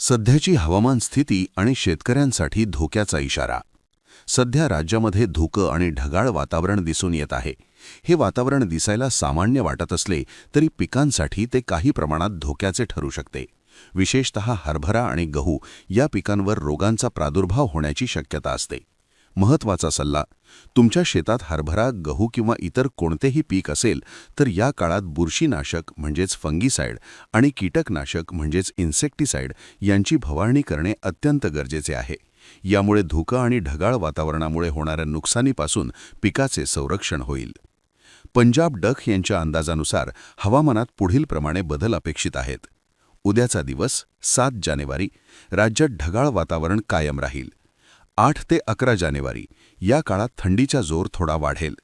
सध्याची हवामान स्थिती आणि शेतकऱ्यांसाठी धोक्याचा इशारा. सध्या राज्यामध्ये धुकं आणि ढगाळ वातावरण दिसून येत आहे. हे वातावरण दिसायला सामान्य वाटत असले तरी पिकांसाठी ते काही प्रमाणात धोक्याचे ठरू शकते. विशेषतः हरभरा आणि गहू या पिकांवर रोगांचा प्रादुर्भाव होण्याची शक्यता असते. महत्त्वाचा सल्ला: तुमच्या शेतात हरभरा, गहू किंवा इतर कोणतेही पीक असेल तर या काळात बुरशीनाशक म्हणजेच फंगीसाइड आणि कीटकनाशक म्हणजेच इन्सेक्टिसाइड यांची फवारणी करणे अत्यंत गरजेचे आहे. यामुळे धुकं आणि ढगाळ वातावरणामुळे होणाऱ्या नुकसानीपासून पिकाचे संरक्षण होईल. पंजाब डक यांच्या अंदाजानुसार हवामानात पुढील प्रमाणे बदल अपेक्षित आहेत. उद्याचा दिवस 7 जानेवारी राज्यात ढगाळ वातावरण कायम राहील. 8 ते 11 जानेवारी या काळात थंडीचा जोर थोडा वाढेल.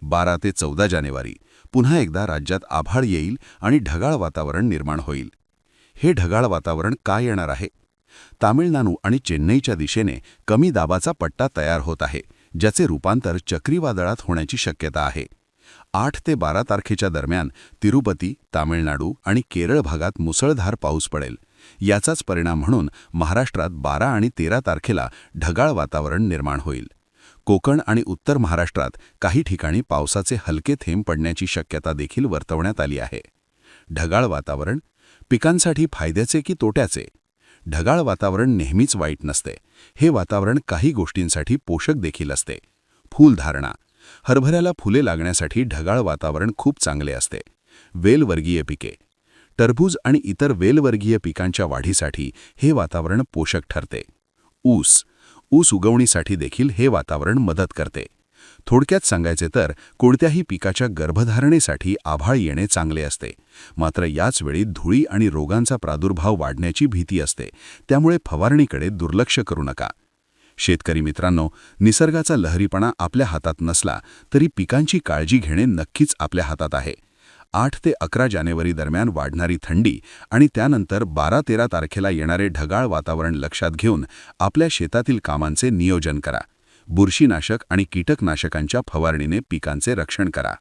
12 ते 14 जानेवारी पुन्हा एकदा राज्यात आभाळ येईल आणि ढगाळ वातावरण निर्माण होईल. हे ढगाळ वातावरण का येणार आहे? तामिळनाडू आणि चेन्नईच्या दिशेने कमी दाबाचा पट्टा तयार होत आहे, ज्याचे रूपांतर चक्रीवादळात होण्याची शक्यता आहे. 8 ते 12 तारखेच्या दरम्यान तिरुपती, तामिळनाडू आणि केरळ भागात मुसळधार पाऊस पडेल. याचाच परिणाम म्हणून महाराष्ट्रात 12 आणि 13 तारखेला ढगाळ वातावरण निर्माण होईल. कोकण आणि उत्तर महाराष्ट्रात काही ठिकाणी पावसाचे हलके थेंब पडण्याची शक्यता देखील वर्तवण्यात आली आहे. ढगाळ वातावरण पिकांसाठी फायद्याचे की तोट्याचे? ढगाळ वातावरण नेहमीच वाईट नसते. हे वातावरण काही गोष्टींसाठी पोषक देखील असते. फुलधारणा: हरभऱ्याला फुले लागण्यासाठी ढगाळ वातावरण खूप चांगले असते. वेलवर्गीय पिके: टरबूज आणि इतर वेलवर्गीय पिकांच्या वाढीसाठी हे वातावरण पोषक ठरते. ऊस उगवणीसाठी देखील हे वातावरण मदत करते. थोडक्यात सांगायचे तर कोणत्याही पिकाच्या गर्भधारणेसाठी आभाळ येणे चांगले असते. मात्र याच वेळी धुळी आणि रोगांचा प्रादुर्भाव वाढण्याची भीती असते. त्यामुळे फवारणीकडे दुर्लक्ष करू नका. शेतकरी मित्रांनो, निसर्गाचा लहरीपणा आपल्या हातात नसला तरी पिकांची काळजी घेणे नक्कीच आपल्या हातात आहे. 8 ते 11 जानेवारी दरम्यान वाढणारी थंडी आणि त्यानंतर 12-13 तारखेला येणारे ढगाळ वातावरण लक्षात घेऊन आपल्या शेतातील कामांचे नियोजन करा. बुरशीनाशक आणि कीटकनाशकांच्या फवारणीने पिकांचे रक्षण करा.